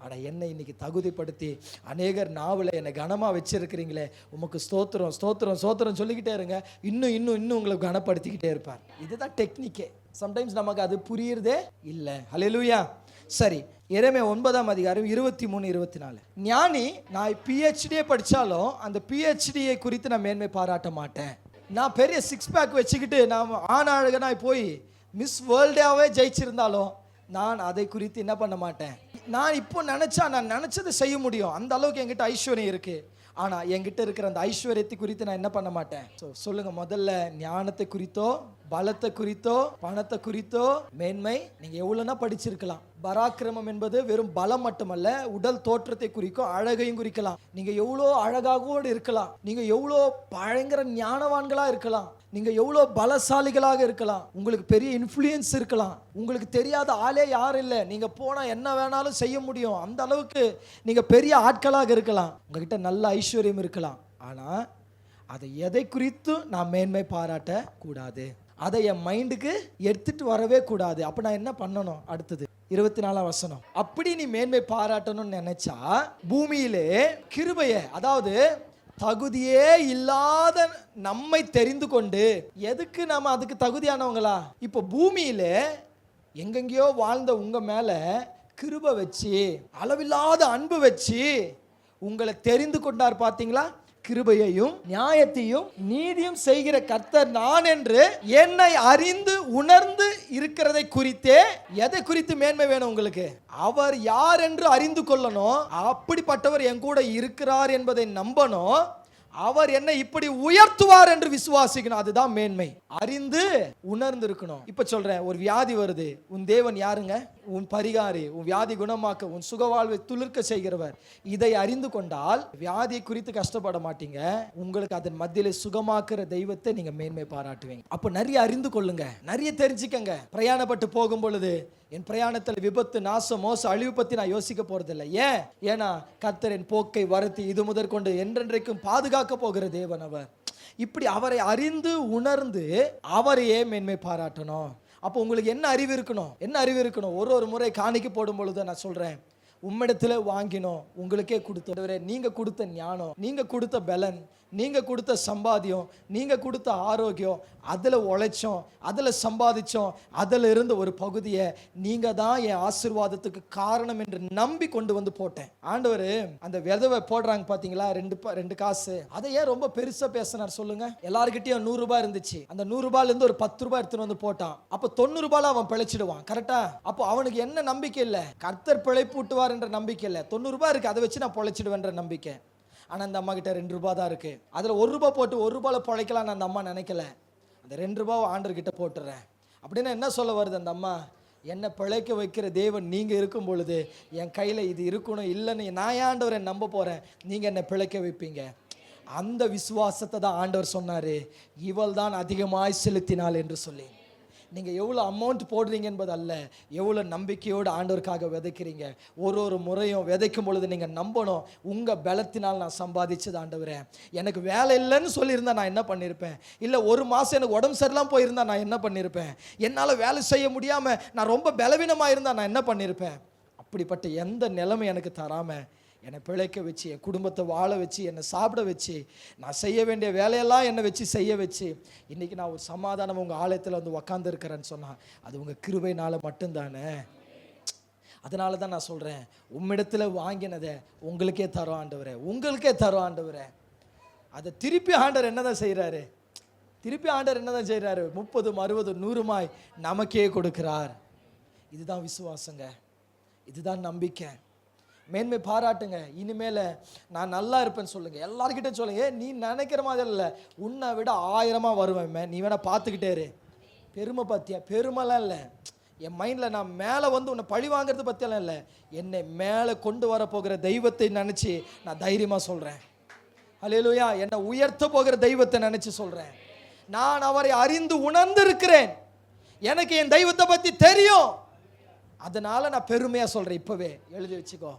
ஆனால் என்னை இன்னைக்கு தகுதிப்படுத்தி அநேகர் நாவில் என்னை கனமாக வச்சிருக்கிறீங்களே, உமக்கு ஸ்தோத்திரம் ஸ்தோத்திரம் ஸ்தோத்திரம் சொல்லிக்கிட்டே இருங்க. இன்னும் இன்னும் இன்னும் உங்களை கனப்படுத்திக்கிட்டே இருப்பார். இதுதான் டெக்னிக்கே. சம்டைம்ஸ் நமக்கு அது புரியுறதே இல்லை. ஹல்லேலூயா. சரி, எரேமியா 9:23-24. ஞானி, நான் பிஹெச்டியே படித்தாலும் அந்த பிஹெச்டியை குறித்து நான் மேன்மை பாராட்ட மாட்டேன். நான் பெரிய 6 பேக் வச்சுக்கிட்டு நான் ஆணழகனாய் போய் மிஸ் வேர்ல்டாவே ஜெயிச்சிருந்தாலும் நான் அதை குறித்து என்ன பண்ண மாட்டேன். நான் இப்போ நினச்சா நான் நினச்சதை செய்ய முடியும், அந்த அளவுக்கு என்கிட்ட ஐஸ்வர்யம் இருக்குது. ஆனா என்கிட்ட இருக்கிற அந்த ஐஸ்வர்யத்தை குறித்து நான் என்ன பண்ண மாட்டேன். சொல்லுங்க, முதல்ல ஞானத்தை குறித்தோ, பலத்தை குறித்தோ, பணத்தை குறித்தோ மேன்மை. நீங்க எவ்வளவுனா படிச்சிருக்கலாம். பராக்கிரமம் என்பது வெறும் பலம் மட்டுமல்ல, உடல் தோற்றத்தை குறிக்கும், அழகையும் குறிக்கலாம். நீங்க எவ்வளோ அழகாக இருக்கலாம், நீங்க எவ்வளோ பயங்கர ஞானவான்களா இருக்கலாம், நீங்க எவ்வளோ பலசாலிகளாக இருக்கலாம், உங்களுக்கு பெரிய இன்ஃப்ளூயன்ஸ் இருக்கலாம், உங்களுக்கு தெரியாத ஆளே யாரும் இல்லை, நீங்க போனா என்ன வேணாலும் செய்ய முடியும், அந்த அளவுக்கு நீங்க பெரிய ஆட்களாக இருக்கலாம், உங்ககிட்ட நல்ல ஐஸ்வர்யம் இருக்கலாம். ஆனா அதை எதை குறித்து நான் மேன்மை பாராட்ட கூடாது, அதை என் மைண்டுக்கு எடுத்துட்டு வரவே கூடாது. அப்ப நான் என்ன பண்ணணும்? அடுத்தது 24ஆம் வசனம். அப்படி நீ மேன்மை பாராட்டணும்னு நினைச்சா பூமியிலே கிருபையை, அதாவது தகுதியே இல்லாத நம்மை தெரிந்து கொண்டு, எதுக்கு நம்ம அதுக்கு தகுதியானவங்களா? இப்போ பூமியில எங்கெங்கயோ வாழ்ந்த உங்க மேல கிருபை வச்சு, அளவில்லாத அன்பு வச்சு உங்களை தெரிந்து கொண்டார். பார்த்தீங்களா? கிருபையையும் நியாயத்தையும் நீதியும் செய்கிற கர்த்தர் நான் என்று என்னை அறிந்து உணர்ந்து இருக்கிறதை குறித்தே. எதை குறித்து மேன்மை வேணும் உங்களுக்கு? அவர் யார் என்று அறிந்து கொள்ளணும். அப்படிப்பட்டவர் என் கூட இருக்கிறார் என்பதை நம்பணும். அவர் என்னை இப்படி உயர்த்துவார் என்று விசுவாசிக்கணும். அதுதான் மேன்மை. அறிந்து உணர்ந்து இருக்கணும். இப்ப சொல்றேன், ஒரு வியாதி வருது, உன் தேவன் யாருங்க? உன் பரிகாரி, உன் வியாதி குணமாக்க, உன் சுகவாழ்வை துளிர்க்க செய்கிறவர். இதை அறிந்து கொண்டால் வியாதியை குறித்து கஷ்டப்பட மாட்டீங்க. உங்களுக்கு அதன் மத்தியில சுகமாக்குற தெய்வத்தை நீங்க மேன்மை பாராட்டுவீங்க. அப்ப நிறைய அறிந்து கொள்ளுங்க, நிறைய தெரிஞ்சுக்கங்க. பிரயாணப்பட்டு போகும் பொழுது என் பிரயாணத்தில் விபத்து, நாசம், மோசம், அழிவு பத்தி நான் யோசிக்க போறதில்லை. ஏன்னா கர்த்தர் என் போக்கை வருத்தி இது முதற்கொண்டு என்றென்றைக்கும் பாதுகாக்க போகிற தேவன் அவர். இப்படி அவரை அறிந்து உணர்ந்து அவரையே மேன்மை பாராட்டணும். அப்போ உங்களுக்கு என்ன அறிவு இருக்கணும்? என்ன அறிவு இருக்கணும்? ஒரு முறை காணிக்கை போடும் பொழுது நான் சொல்றேன், உம்மிடத்துல வாங்கினோம், உங்களுக்கே கொடுத்த, நீங்க கொடுத்த ஞானம், நீங்க கொடுத்த பலன், நீங்க கொடுத்த சம்பாத்தியம், நீங்க கொடுத்த ஆரோக்கியம், அதுல உழைச்சோம், அதுல சம்பாதிச்சோம், அதுல இருந்த ஒரு பகுதியை நீங்க தான் என் ஆசீர்வாதத்துக்கு காரணம் என்று நம்பி கொண்டு வந்து போட்டேன். ஆண்டவர் அந்த விதவை போடுறாங்க பாத்தீங்களா, ரெண்டு காசு, அதை ஏன் ரொம்ப பெருசா பேசினார் சொல்லுங்க? எல்லாருக்கிட்டையும் 100 ரூபாய் இருந்துச்சு. அந்த 100 ரூபாயில இருந்து ஒரு 10 ரூபாய் எடுத்துட்டு வந்து போட்டான். அப்ப 90 ரூபாயில அவன் பிழைச்சிடுவான். கரெக்டா? அப்போ அவனுக்கு என்ன நம்பிக்கை இல்லை? கர்த்தர் பிழைப்பூட்டுவார் என்ற நம்பிக்கை இல்லை. 90 ரூபாய் இருக்கு, அதை வச்சு நான் பிழைச்சிடுவேன்ற நம்பிக்கை. ஆனா அந்த அம்மா கிட்ட 2 ரூபாய் தான் இருக்கு. அதுல 1 ரூபாய் போட்டு 1 ரூபாயில பிழைக்கலாம் அந்த அம்மா நினைக்கல. அந்த 2 ரூபாய் ஆண்டர்கிட்ட போட்டுறேன் அப்படின்னு என்ன சொல்ல வருது அந்த அம்மா? என்னை பிழைக்க வைக்கிற தேவன் நீங்க இருக்கும் பொழுது என் கையில இது இருக்கணும், இல்லைன்னு நான் ஆண்டவரை நம்ப போறேன், நீங்க என்னை பிழைக்க வைப்பீங்க. அந்த விசுவாசத்தை தான் ஆண்டவர் சொன்னாரு, இவள் தான் அதிகமாய் செலுத்தினாள் என்று சொல்லி. நீங்கள் எவ்வளோ அமௌண்ட் போடுறீங்க என்பது அல்ல, எவ்வளோ நம்பிக்கையோடு ஆண்டவருக்காக விதைக்கிறீங்க. ஒரு முறையும் விதைக்கும் பொழுது நீங்கள் நம்பணும், உங்கள் பலத்தினால் நான் சம்பாதிச்சது ஆண்டவரே. எனக்கு வேலை இல்லைன்னு சொல்லியிருந்தா நான் என்ன பண்ணியிருப்பேன்? இல்லை 1 மாதம் எனக்கு உடம்பு சரியில்லாமல் போயிருந்தா நான் என்ன பண்ணியிருப்பேன்? என்னால் வேலை செய்ய முடியாமல் நான் ரொம்ப பலவீனமாக இருந்தால் நான் என்ன பண்ணியிருப்பேன்? அப்படிப்பட்ட எந்த நிலைமை எனக்கு தராமல் என்னை பிழைக்க வச்சு, என் குடும்பத்தை வாழ வச்சு, என்னை சாப்பிட வச்சு, நான் செய்ய வேண்டிய வேலையெல்லாம் என்னை வச்சு செய்ய வச்சு, இன்றைக்கி நான் ஒரு சமாதானம் உங்கள் ஆலயத்தில் வந்து உக்காந்து இருக்கிறேன்னு சொன்னால் அது உங்கள் கிருபையினால் மட்டும்தானே. அதனால தான் நான் சொல்கிறேன், உம்மிடத்தில் வாங்கினதை உங்களுக்கே தரோம் ஆண்டவரே, உங்களுக்கே தரோம் ஆண்டவரே. அதை திருப்பி ஆண்டவர் என்ன தான் செய்கிறாரு? 30, 60, 100 நமக்கே கொடுக்கிறார். இதுதான் விசுவாசங்க, இதுதான் நம்பிக்கை. மேன்மை பாராட்டுங்க. இனிமேல் நான் நல்லா இருப்பேன்னு சொல்லுங்க, எல்லார்கிட்ட சொல்லுங்க. நீ நினைக்கிற மாதிரி இல்லை, உன்னை விட 1000 வருவேன், நீ வேணா பார்த்துக்கிட்டே இரு. பெருமை பத்தியா? பெருமைலாம் இல்லை. என் மைண்டில் நான் மேலே வந்து உன்னை பழி வாங்கிறது பற்றியெல்லாம் இல்லை, என்னை மேலே கொண்டு வர போகிற தெய்வத்தை நினச்சி நான் தைரியமாக சொல்கிறேன். அல்லேலூயா. என்னை உயர்த்த போகிற தெய்வத்தை நினச்சி சொல்கிறேன். நான் அவரை அறிந்து உணர்ந்து இருக்கிறேன், எனக்கு என் தெய்வத்தை பற்றி தெரியும், அதனால நான் பெருமையாக சொல்கிறேன். இப்போவே எழுதி வச்சுக்கோ.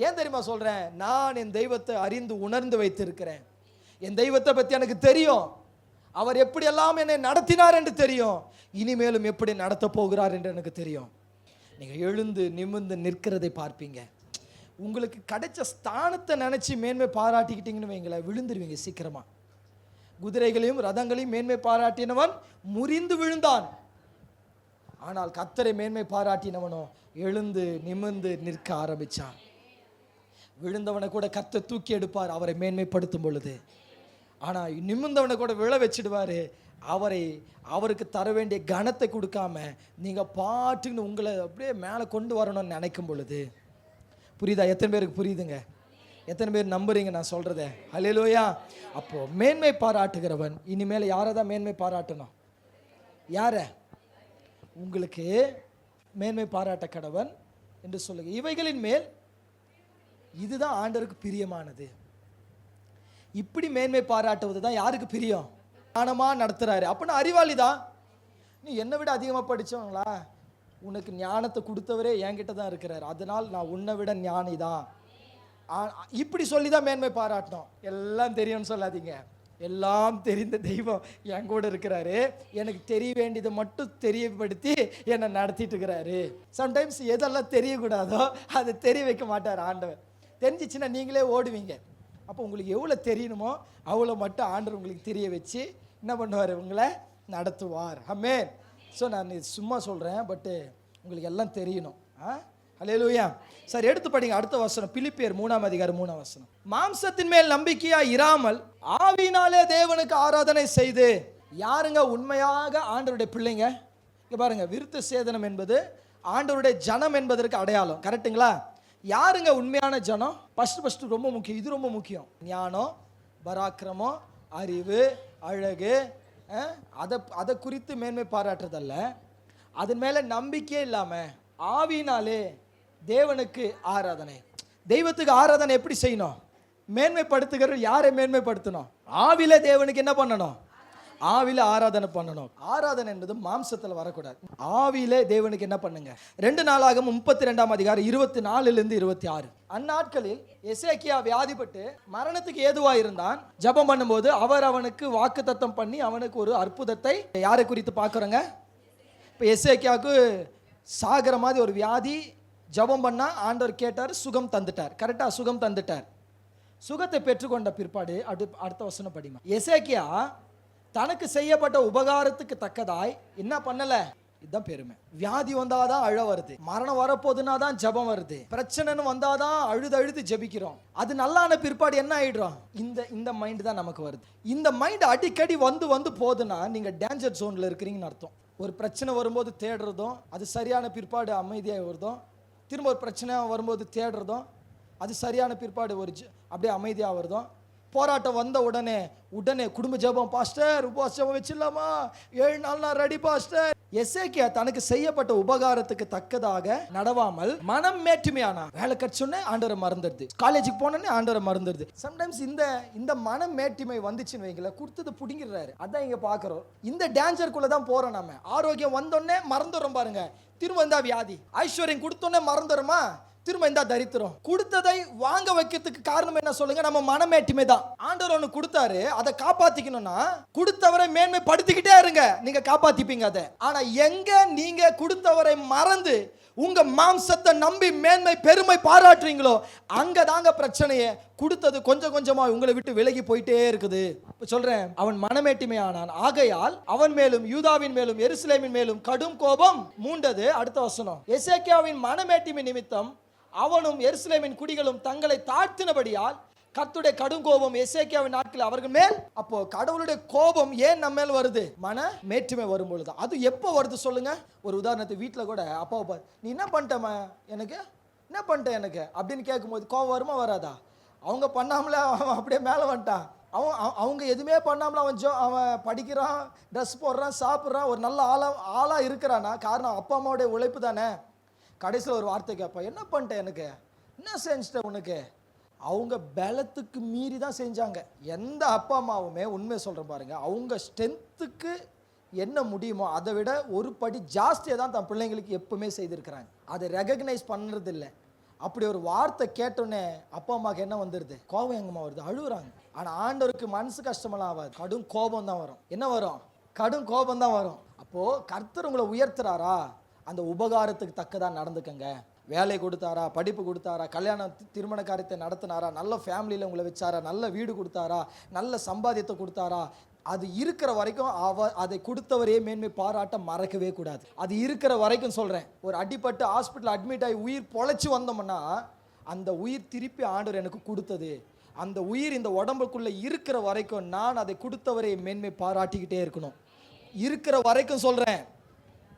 ஏன் தெரியுமா சொல்கிறேன்? நான் என் தெய்வத்தை அறிந்து உணர்ந்து வைத்திருக்கிறேன். என் தெய்வத்தை பற்றி எனக்கு தெரியும், அவர் எப்படியெல்லாம் என்னை நடத்தினார் என்று தெரியும், இனிமேலும் எப்படி நடத்த போகிறார் என்று எனக்கு தெரியும். நீங்கள் எழுந்து நிமிர்ந்து நிற்கிறதை பார்ப்பீங்க. உங்களுக்கு கிடைச்ச ஸ்தானத்தை நினச்சி மேன்மை பாராட்டிக்கிட்டீங்கன்னு வைங்களேன், விழுந்துருவீங்க சீக்கிரமாக. குதிரைகளையும் ரதங்களையும் மேன்மை பாராட்டினவன் முறிந்து விழுந்தான். ஆனால் கர்த்தரை மேன்மை பாராட்டினவனோ எழுந்து நிமிர்ந்து நிற்க ஆரம்பிச்சான். விழுந்தவனை கூட கர்த்தர் தூக்கி எடுப்பார் அவரை மேன்மைப்படுத்தும் பொழுது. ஆனால் நிமிர்ந்தவனை கூட விழ வச்சிடுவார். அவருக்கு தர வேண்டிய கனத்தை கொடுக்காம நீங்கள் பாட்டுன்னு உங்களை அப்படியே மேலே கொண்டு வரணும்னு நினைக்கும் பொழுது, புரியுதா? எத்தனை பேருக்கு புரியுதுங்க? எத்தனை பேர் நம்புறீங்க நான் சொல்றதை? ஹல்லேலூயா. அப்போ மேன்மை பாராட்டுகிறவன் இனிமேல் யாரை தான் மேன்மை பாராட்டணும்? யார? உங்களுக்கு மேன்மை பாராட்ட கடவன் என்று சொல்லுங்க. இவைகளின் மேல் இதுதான் ஆண்டவருக்கு பிரியமானது. இப்படி மேன்மை பாராட்டுவது தான் யாருக்கு பிரியம்? ஞானமா நடத்துறாரு. அப்படின்னா அறிவாளி தான். நீ என்னை விட அதிகமாக படித்தவங்களா? உனக்கு ஞானத்தை கொடுத்தவரே என்கிட்ட தான் இருக்கிறார், அதனால் நான் உன்னை விட ஞானி தான். இப்படி சொல்லி தான் மேன்மை பாராட்டணும். எல்லாம் தெரியும்னு சொல்லாதீங்க. எல்லாம் தெரிந்த தெய்வம் என் கூட இருக்கிறாரு, எனக்கு தெரிய வேண்டியதை மட்டும் தெரியப்படுத்தி என்னை நடத்திட்டு இருக்கிறாரு. சம்டைம்ஸ் எதெல்லாம் தெரியக்கூடாதோ அதை தெரிய வைக்க மாட்டார் ஆண்டவர். தெரிஞ்சிச்சுன்னா நீங்களே ஓடுவீங்க. அப்போ உங்களுக்கு எவ்வளோ தெரியணுமோ அவ்வளோ மட்டும் ஆண்டவர் உங்களுக்கு தெரிய வச்சு என்ன பண்ணுவார்? உங்களை நடத்துவார். ஆமென். ஸோ நான் சும்மா சொல்கிறேன், பட்டு உங்களுக்கு எல்லாம் தெரியணும். ஹல்லேலூயா. சரி, எடுத்து படிங்க அடுத்த வசனம். பிலிப்பியர் 3ஆம் அதிகாரம் 3ஆம் வசனம். மாம்சத்தின் மேல் நம்பிக்கையா இராமல் ஆவியினாலே தேவனுக்கு ஆராதனை செய்து. யாருங்க உண்மையாக ஆண்டவருடைய பிள்ளைங்க? இங்கே பாருங்க, விருத்த சேதனம் என்பது ஆண்டவருடைய ஜனம் என்பதற்கு அடையாளம். கரெக்டுங்களா? யாருங்க உண்மையான ஜனம்? ஃபஸ்ட்டு ரொம்ப முக்கியம், இது ரொம்ப முக்கியம். ஞானம், பராக்கிரமம், அறிவு, அழகு, அதை குறித்து மேன்மை பாராட்டுறதல்ல. அதன் மேலே நம்பிக்கையே இல்லாமல் ஆவியினாலே தேவனுக்கு ஆராதனை. தெய்வத்துக்கு ஆராதனை எப்படி செய்யணும்? மேன்மைப்படுத்துகிற யாரை மேன்மைப்படுத்தணும்? ஆவில தேவனுக்கு என்ன பண்ணணும்? ஆவில ஆராதனை பண்ணணும். ஆராதனை என்பது மாம்சத்தில் வரக்கூடாது. ஆவியிலே தேவனுக்கு என்ன பண்ணுங்க? 2 நாளாகமம் 32ஆம் அதிகாரம் 24லிருந்து 26. அந்நாட்களில் எசேக்கியா வியாதிப்பட்டு மரணத்துக்கு ஏதுவா இருந்தான். ஜெபம் பண்ணும்போது அவர் அவனுக்கு வாக்குத்தத்தம் பண்ணி அவனுக்கு ஒரு அற்புதத்தை. யாரை குறித்து பார்க்குறோங்க? இப்போ எசேக்கியாவுக்கு சாகிற மாதிரி ஒரு வியாதி. ஜெபம் பண்ணா ஆண்டவர் கேட்டார், சுகம் தந்துட்டார். கரெக்டாக சுகம் தந்துட்டார். சுகத்தை பெற்றுக்கொண்ட பிற்பாடு அடுத்த வசனம் படிமா. எசேக்கியா தனக்கு செய்யப்பட்ட உபகாரத்துக்கு தக்கதாய் என்ன பண்ணல? இதுதான் பெருமை. வியாதி வந்தாதான் அழ வருது, மரணம் வரப்போதுன்னா தான் ஜெபம் வருது, பிரச்சனைன்னு வந்தாதான் அழுது ஜெபிக்கிறோம். அது நல்லான பிற்பாடு என்ன ஆயிடுறோம்? இந்த மைண்ட் தான் நமக்கு வருது. இந்த மைண்ட் அடிக்கடி வந்து போதுன்னா நீங்க டேஞ்சர் ஜோன்ல இருக்கிறீங்கன்னு அர்த்தம். ஒரு பிரச்சனை வரும்போது தேடுறதும், அது சரியான பிற்பாடு அமைதியாக வருதும், திரும்ப ஒரு பிரச்சனை வரும்போது தேடுறதும், அது சரியான பிற்பாடு அப்படியே அமைதியாக வருதும். போராட்டம் வந்த உடனே குடும்ப ஜெபம், பாஸ்டர் உபவாச ஜெபம் வச்சிடலாமா, 7 நாள் நான் ரெடி பாஸ்டர். எசேக்கியா தனக்கு செய்யப்பட்ட உபகாரத்துக்கு தக்கதாக நடவாமல் மனம் மேட்டுமையானா. வேலை கட்சோன்னே ஆண்டவரை மறந்துடுது, காலேஜுக்கு போனோன்னே ஆண்டவரை மறந்துடுது. சம்டைம்ஸ் இந்த மனம் மேட்டுமை வந்துச்சுன்னு வைங்களேன், கொடுத்தது பிடிங்கிறாரு. அதான் இங்க பாக்குறோம். இந்த டேஞ்சருக்குள்ள தான் போறோம். நம்ம ஆரோக்கியம் வந்தோடனே மறந்துடுறோம் பாருங்க. திரும்ப வந்தா வியாதி. ஐஸ்வர்யம் கொடுத்தோன்னே மறந்துடுறோமா, திரும்ப இந்த தரித்திரம். கொடுத்ததை வாங்க வைக்கிறதுக்கு காரணம் என்ன சொல்லுங்க? நம்ம மனமேட்டுமை தான். ஆண்டவர் ஒன்று கொடுத்தாரு, அதை காப்பாத்திக்கணும்னா கொடுத்தவரை மேன்மைப்படுத்திக்கிட்டே இருங்க, நீங்க காப்பாத்திப்பீங்க அதை. ஆனா எங்க நீங்க கொடுத்தவரை மறந்து உங்க மாம்சத்தை நம்பி மேன்மை பெருமை பாராட்டுறீங்களோ அங்கதாங்க பிரச்சனையே. கொடுத்தது கொஞ்சம் கொஞ்சமா உங்களை விட்டு விலகி போயிட்டே இருக்குது. சொல்றேன், அவன் மனமேட்டிமை ஆனான், ஆகையால் அவன் மேலும் யூதாவின் மேலும் எருசலேமின் மேலும் கடும் கோபம் மூண்டது. அடுத்த வசனம். எசேக்கியாவின் மனமேட்டிமை நிமித்தம் அவனும் எருசலேமின் குடிகளும் தங்களை தாழ்த்தினபடியால் கர்த்தருடைய கடும் கோபம் எசேக்கியாவின் நாட்கள் அவர்கள் மேல். அப்போ கடவுளுடைய கோபம் ஏன் நம்ம மேல் வருது? மன மேற்றுமை வரும் பொழுது. அது எப்போ வருது சொல்லுங்க? ஒரு உதாரணத்துக்கு வீட்டில் கூட அப்பாவை பாரு, நீ என்ன பண்ணிட்டமா எனக்கு, என்ன பண்ணிட்ட எனக்கு அப்படின்னு கேட்கும்போது கோபம் வருமா வராதா? அவங்க பண்ணாமல அவன் அப்படியே மேலே வந்துட்டான். அவங்க எதுவுமே பண்ணாமல அவன் படிக்கிறான், ட்ரெஸ் போடுறான், சாப்பிட்றான், ஒரு நல்ல ஆளாக இருக்கிறானா? காரணம் அப்பா அம்மாவுடைய உழைப்பு தானே. கடைசியில் ஒரு வார்த்தை கேட்பா, என்ன பண்ணிட்டேன் எனக்கு, என்ன செஞ்சிட்டேன் உனக்கு? அவங்க பலத்துக்கு மீறி தான் செஞ்சாங்க. எந்த அப்பா அம்மாவுமே உண்மையை சொல்கிறேன் பாருங்க, அவங்க ஸ்ட்ரென்த்துக்கு என்ன முடியுமோ அதை விட ஒரு படி ஜாஸ்தியாக தான் தன் பிள்ளைங்களுக்கு எப்பவுமே செய்திருக்கிறாங்க. அதை ரெகக்னைஸ் பண்ணுறது இல்லை. அப்படி ஒரு வார்த்தை கேட்டோன்னே அப்பா அம்மாவுக்கு என்ன வந்துடுது? கோபம் எங்கம்மா வருது, அழுகுறாங்க. ஆனால் ஆண்டவருக்கு மனசு கஷ்டமெல்லாம் ஆகாது, கடும் கோபம் தான் வரும். என்ன வரும்? கடும் கோபம் தான் வரும். அப்போது கர்த்தர் உங்களை உயர்த்துறாரா, அந்த உபகாரத்துக்கு தக்கதான் நடந்துக்கங்க. வேலை கொடுத்தாரா, படிப்பு கொடுத்தாரா, கல்யாணம் திருமண காரியத்தை நடத்தினாரா, நல்ல ஃபேமிலியில் உங்களை வச்சாரா, நல்ல வீடு கொடுத்தாரா, நல்ல சம்பாதியத்தை கொடுத்தாரா, அது இருக்கிற வரைக்கும் அதை கொடுத்தவரே மேன்மை பாராட்ட மறக்கவே கூடாது. அது இருக்கிற வரைக்கும் சொல்கிறேன். ஒரு அடிபட்டு ஹாஸ்பிட்டல் அட்மிட் ஆகி உயிர் பொழைச்சி வந்தோம்னா அந்த உயிர் திருப்பி ஆண்டவர் எனக்கு கொடுத்தது, அந்த உயிர் இந்த உடம்புக்குள்ளே இருக்கிற வரைக்கும் நான் அதை கொடுத்தவரை மேன்மை பாராட்டிக்கிட்டே இருக்கணும். இருக்கிற வரைக்கும் சொல்கிறேன்.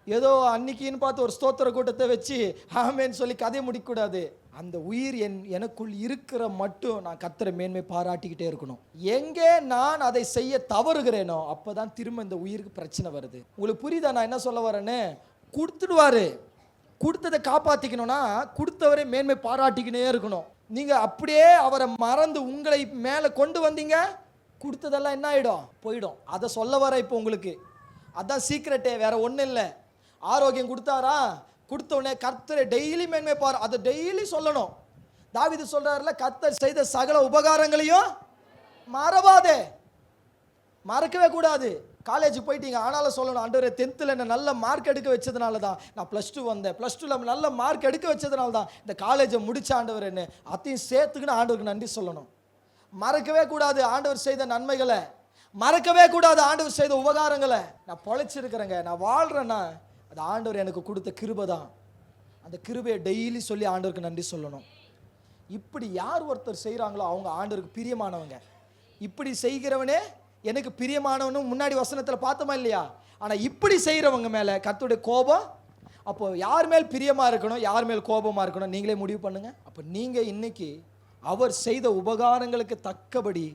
ஏதோ அன்னைக்குன்னு பார்த்து ஒரு ஸ்தோத்திர கூட்டத்தை வச்சு ஆமேன்னு சொல்லி கதையை முடிக்கக்கூடாது. அந்த உயிர் எனக்குள் இருக்கிற மட்டும் நான் கர்த்தரை மேன்மை பாராட்டிக்கிட்டே இருக்கணும். எங்கே நான் அதை செய்ய தவறுகிறேனோ அப்பதான் திரும்ப இந்த உயிருக்கு பிரச்சனை வருது. உங்களுக்கு புரியுதா நான் என்ன சொல்ல வரேன்னு? கொடுத்துடுவாரு, கொடுத்ததை காப்பாற்றிக்கணும்னா கொடுத்தவரை மேன்மை பாராட்டிக்கினே இருக்கணும். நீங்கள் அப்படியே அவரை மறந்து உங்களை மேலே கொண்டு வந்தீங்க, கொடுத்ததெல்லாம் என்ன ஆகிடும்? போயிடும். அதை சொல்ல வர இப்போ உங்களுக்கு அதான் சீக்ரெட்டே, வேற ஒன்றும் இல்லை. ஆரோக்கியம் கொடுத்தாரா, கொடுத்த உடனே கர்த்தரை டெய்லி மேன்மை பாரு, அதை டெய்லி சொல்லணும். தாவீது சொல்றாருல, கர்த்தர் செய்த சகல உபகாரங்களையும் மறவாதே. மறக்கவே கூடாது. காலேஜ் போயிட்டீங்க, ஆனாலும் சொல்லணும், ஆண்டவரே 10th என்ன நல்ல மார்க் எடுக்க வச்சதுனால தான் நான் +2 வந்தேன், +2 நல்ல மார்க் எடுக்க வச்சதுனால தான் இந்த காலேஜை முடிச்ச ஆண்டவரேன்னு அதையும் சேர்த்துக்கின்னு ஆண்டவருக்கு நன்றி சொல்லணும். மறக்கவே கூடாது ஆண்டவர் செய்த நன்மைகளை, மறக்கவே கூடாது ஆண்டவர் செய்த உபகாரங்களை. நான் பொழைச்சிருக்கிறேங்க, நான் வாழ்கிறேன்னா அது ஆண்டவர் எனக்கு கொடுத்த கிருபை தான். அந்த கிருபையை டெய்லி சொல்லி ஆண்டவருக்கு நன்றி சொல்லணும். இப்படி யார் ஒருத்தர் செய்கிறாங்களோ அவங்க ஆண்டவருக்கு பிரியமானவங்க. இப்படி செய்கிறவனே எனக்கு பிரியமானவனும் முன்னாடி வசனத்தில் பார்த்தோமா இல்லையா? ஆனால் இப்படி செய்கிறவங்க மேலே கர்த்தருடைய கோபம். அப்போ யார் மேல் பிரியமாக இருக்கணும், யார் மேல் கோபமாக இருக்கணும், நீங்களே முடிவு பண்ணுங்க. அப்போ நீங்கள் இன்னைக்கு அவர் செய்த உபகாரங்களுக்கு தக்கபடி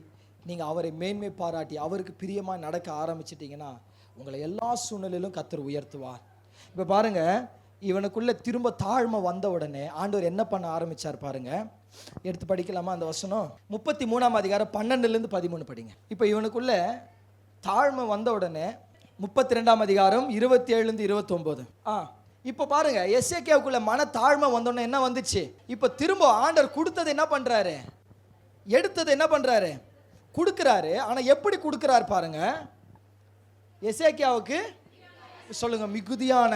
நீங்கள் அவரை மேன்மை பாராட்டி அவருக்கு பிரியமாக நடக்க ஆரம்பிச்சிட்டிங்கன்னா உங்களை எல்லா சூழ்நிலையிலும் கர்த்தர் உயர்த்துவார். இப்போ பாருங்க, இவனுக்குள்ள திரும்ப தாழ்மை வந்த உடனே ஆண்டவர் என்ன பண்ண ஆரம்பிச்சார் பாருங்க. எடுத்து படிக்கலாமா அந்த வசனம்? 33ஆம் அதிகாரம் 12லேருந்து 13 படிங்க. இப்போ இவனுக்குள்ள தாழ்மை வந்த உடனே 32ஆம் அதிகாரம் 27லேருந்து 29. இப்போ பாருங்க, எசேக்கியாவுக்குள்ள மன தாழ்மை வந்தோடனே என்ன வந்துச்சு? இப்போ திரும்ப ஆண்டவர் கொடுத்தது என்ன பண்றாரு, எடுத்தது என்ன பண்றாரு, கொடுக்குறாரு. ஆனால் எப்படி கொடுக்குறாரு பாருங்க. எசேக்கியாவுக்கு சொல்லுங்க, மிகுதியான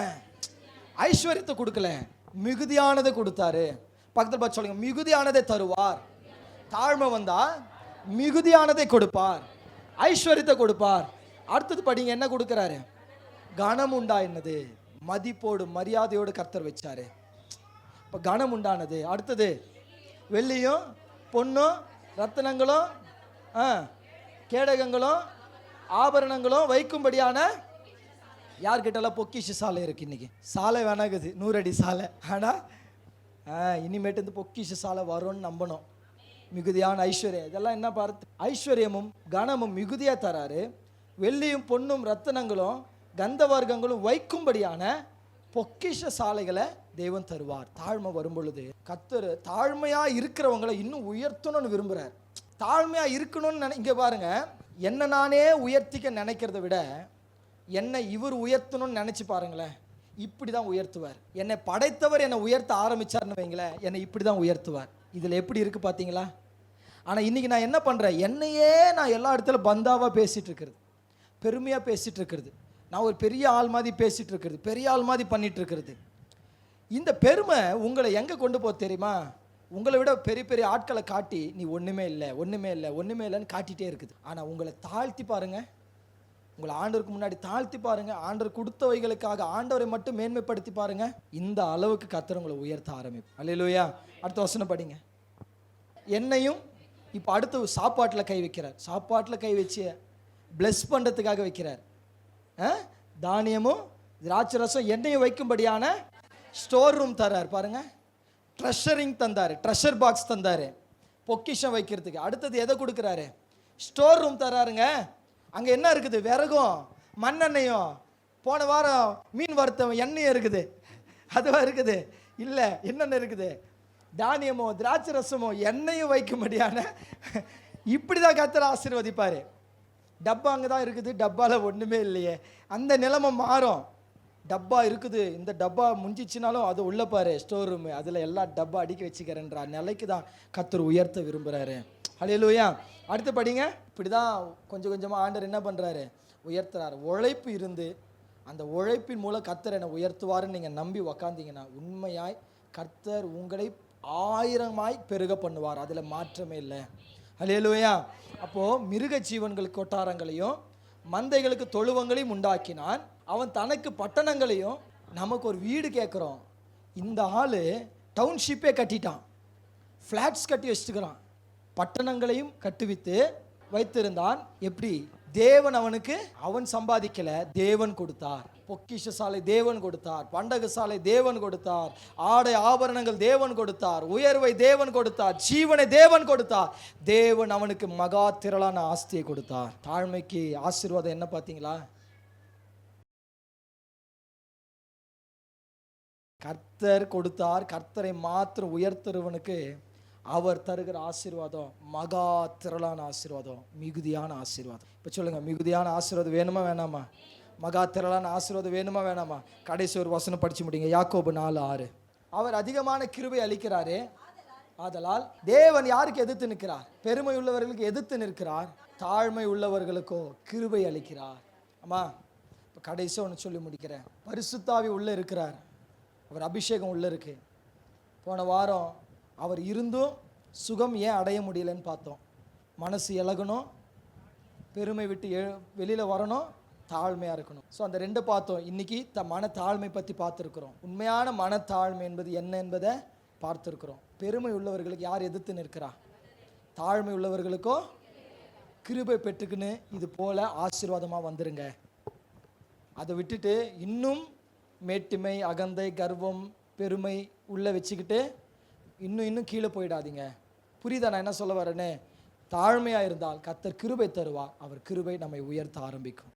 ஐஸ்வர்யத்தை கொடுக்கல, மிகுதியானதை கொடுத்தாரு. பக்கத்தில் பார்த்து சொல்லுங்க, மிகுதியானதை தருவார். தாழ்மை வந்தா மிகுதியானதை கொடுப்பார், ஐஸ்வர்யத்தை கொடுப்பார். அடுத்தது படிங்க, என்ன கொடுக்குறாரு? கனம் உண்டாயினது, மதிப்போடு மரியாதையோடு கர்த்தர் வச்சாரு. இப்போ கனம் உண்டானது. அடுத்தது வெள்ளியும் பொன்னும் ரத்தினங்களும் கேடகங்களும் ஆபரணங்களும் வைக்கும்படியான யார்கிட்டலாம் பொக்கிஷ சாலை இருக்கு. இன்னைக்கு சாலை வேணாகுது, 100 அடி சாலை. ஆனால் இனிமேட்டு இந்த பொக்கிஷ சாலை வரும்னு நம்பணும். மிகுதியான ஐஸ்வர்யம், இதெல்லாம் என்ன பார்த்து? ஐஸ்வர்யமும் கனமும் மிகுதியாக தராரு. வெள்ளியும் பொன்னும் ரத்தினங்களும் கந்த வர்க்கங்களும் வைக்கும்படியான பொக்கிஷ சாலைகளை தேவன் தருவார். தாழ்மை வரும் பொழுது கர்த்தர் தாழ்மையாக இருக்கிறவங்களை இன்னும் உயர்த்தணும்னு விரும்புகிறார். தாழ்மையாக இருக்கணும்னு இங்கே பாருங்க, என்னை நானே உயர்த்திக்க நினைக்கிறத விட என்னை இவர் உயர்த்தணும்னு நினச்சி பாருங்களேன், இப்படி தான் உயர்த்துவார். என்னை படைத்தவர் என்னை உயர்த்த ஆரம்பித்தார்னு வைங்களேன், என்னை இப்படி தான் உயர்த்துவார். இதில் எப்படி இருக்குது பார்த்தீங்களா? ஆனால் இன்றைக்கி நான் என்ன பண்ணுறேன், என்னையே நான் எல்லா இடத்துல பந்தாவாக பேசிகிட்டு இருக்கிறது, பெருமையாக பேசிகிட்டு இருக்கிறது, நான் ஒரு பெரிய ஆள் மாதிரி பேசிகிட்டு இருக்கிறது, பெரிய ஆள் மாதிரி பண்ணிகிட்டு இருக்கிறது. இந்த பெருமை உங்களை எங்கே கொண்டு போக தெரியுமா? உங்களை விட பெரிய பெரிய ஆட்களை காட்டி நீ ஒன்றுமே இல்லை, ஒன்றுமே இல்லை, ஒன்றுமே இல்லைன்னு காட்டிகிட்டே இருக்குது. ஆனால் உங்களை தாழ்த்தி பாருங்கள், உங்களை ஆண்டவருக்கு முன்னாடி தாழ்த்தி பாருங்க, ஆண்டவர் கொடுத்தவைகளுக்காக ஆண்டவரை மட்டும் மேன்மைப்படுத்தி பாருங்க, இந்த அளவுக்கு கர்த்தர் உங்களை உயர்த்த ஆரம்பிக்கும். அல்லேலூயா. அடுத்த வசனம் படிங்க. என்னையும் இப்போ அடுத்து சாப்பாட்டில் கை வைக்கிறார். சாப்பாட்டில் கை வச்சு பிளஸ் பண்ணுறதுக்காக வைக்கிறார். தானியமும் திராட்சை ரசம் எண்ணெயும் வைக்கும்படியான ஸ்டோர் ரூம் தர்றார் பாருங்க. ட்ரெஷரிங் தந்தார், ட்ரெஷர் பாக்ஸ் தந்தார், பொக்கிஷம் வைக்கிறதுக்கு. அடுத்தது எதை கொடுக்குறாரு? ஸ்டோர் ரூம் தர்றாருங்க. அங்கே என்ன இருக்குது? விறகும் மண்ணெண்ணையும், போன வாரம் மீன் வறுத்த எண்ணெயும் இருக்குது, அதுவா இருக்குது? இல்லை, என்னென்ன இருக்குது? தானியமோ திராட்சை ரசமோ எண்ணெயும் வைக்கும்படியான இப்படி தான் கர்த்தர் ஆசீர்வதிப்பார். டப்பா அங்கே தான் இருக்குது, டப்பாவில் ஒன்றுமே இல்லையே, அந்த நிலைமை மாறும். டப்பா இருக்குது, இந்த டப்பா முடிஞ்சிச்சுனாலும் அது உள்ள பாரு ஸ்டோர் ரூமு, அதில் எல்லா டப்பா அடுக்கி வச்சுக்கிறேன்ற நிலைக்கு தான் கர்த்தர் உயர்த்த விரும்புகிறாரு. அல்லேலூயா. அடுத்து படிங்க. இப்படி தான் கொஞ்சம் கொஞ்சமாக ஆண்டவர் என்ன பண்ணுறாரு? உயர்த்துறாரு. உழைப்பு இருந்து அந்த உழைப்பின் மூலம் கர்த்தர் என்னை உயர்த்துவாருன்னு நீங்கள் நம்பி உக்காந்தீங்கன்னா உண்மையாய் கர்த்தர் உங்களை 1000 பெருக பண்ணுவார். அதில் மாற்றமே இல்லை. அல்லேலூயா. அப்போது மிருக ஜீவன்களுக்கு கொட்டாரங்களையும் மந்தைகளுக்கு தொழுவங்களையும் உண்டாக்கினான். அவன் தனக்கு பட்டணங்களையும், நமக்கு ஒரு வீடு கேட்குறோம், இந்த ஆள் டவுன்ஷிப்பே கட்டிட்டான், ஃப்ளாட்ஸ் கட்டி வச்சுக்கிறான், பட்டணங்களையும் கட்டுவித்து வைத்திருந்தான். எப்படி? தேவன் அவனுக்கு, அவன் சம்பாதிக்கல, தேவன் கொடுத்தார். பொக்கிஷ சாலை தேவன் கொடுத்தார், பண்டக சாலை தேவன் கொடுத்தார், ஆடை ஆபரணங்கள் தேவன் கொடுத்தார், உயர்வை தேவன் கொடுத்தார், ஜீவனை தேவன் கொடுத்தார். தேவன் அவனுக்கு மகா திரளான ஆஸ்தியை கொடுத்தார். தாழ்மைக்கு ஆசீர்வாதம் என்ன பார்த்தீங்களா? கர்த்தர் கொடுத்தார். கர்த்தரை மாத்திரம் உயர்த்துறவனுக்கு அவர் தருகிற ஆசீர்வாதம் மகா திரளான ஆசீர்வாதம், மிகுதியான ஆசீர்வாதம். இப்போ சொல்லுங்க, மிகுதியான ஆசீர்வாதம் வேணுமா வேணாமா? மகா திரளான ஆசீர்வாதம் வேணுமா வேணாமா? கடைசி ஒரு வசனம் படிச்சு முடிங்க, யாக்கோபு 4:6. அவர் அதிகமான கிருபை அளிக்கிறாரே, ஆதலால் தேவன் யாருக்கு எதிர்த்து நிற்கிறார்? பெருமை உள்ளவர்களுக்கு எதிர்த்து நிற்கிறார், தாழ்மை உள்ளவர்களுக்கோ கிருபை அளிக்கிறார். ஆமா, இப்போ கடைசியாக ஒன்று சொல்லி முடிக்கிறேன். பரிசுத்தாவி உள்ளே இருக்கிறார், அவர் அபிஷேகம் உள்ளே இருக்கு. போன வாரம் அவர் இருந்தும் சுகம் ஏன் அடைய முடியலன்னு பார்த்தோம். மனசு இலகணும், பெருமை விட்டு வெளியில் வரணும், தாழ்மையாக இருக்கணும். ஸோ அந்த ரெண்டு பார்த்தோம். இன்றைக்கி மன தாழ்மை பற்றி பார்த்துருக்குறோம். உண்மையான மனத்தாழ்மை என்பது என்ன என்பதை பார்த்துருக்குறோம். பெருமை உள்ளவர்களுக்கு யார் எதிர்த்து நிற்கிறா? தாழ்மை உள்ளவர்களுக்கோ கிருபை பெற்றுக்குன்னு இது போல் ஆசீர்வாதமாக வந்துருங்க. அதை விட்டுட்டு இன்னும் மேட்டிமை, அகந்தை, கர்வம், பெருமை உள்ளே வச்சுக்கிட்டு இன்னும் கீழே போயிடாதீங்க. புரியுதா நான் என்ன சொல்ல வரேன்னு? தாழ்மையாக இருந்தால் கர்த்தர் கிருபை தருவார். அவர் கிருபை நம்மை உயர்த்த ஆரம்பிக்கும்.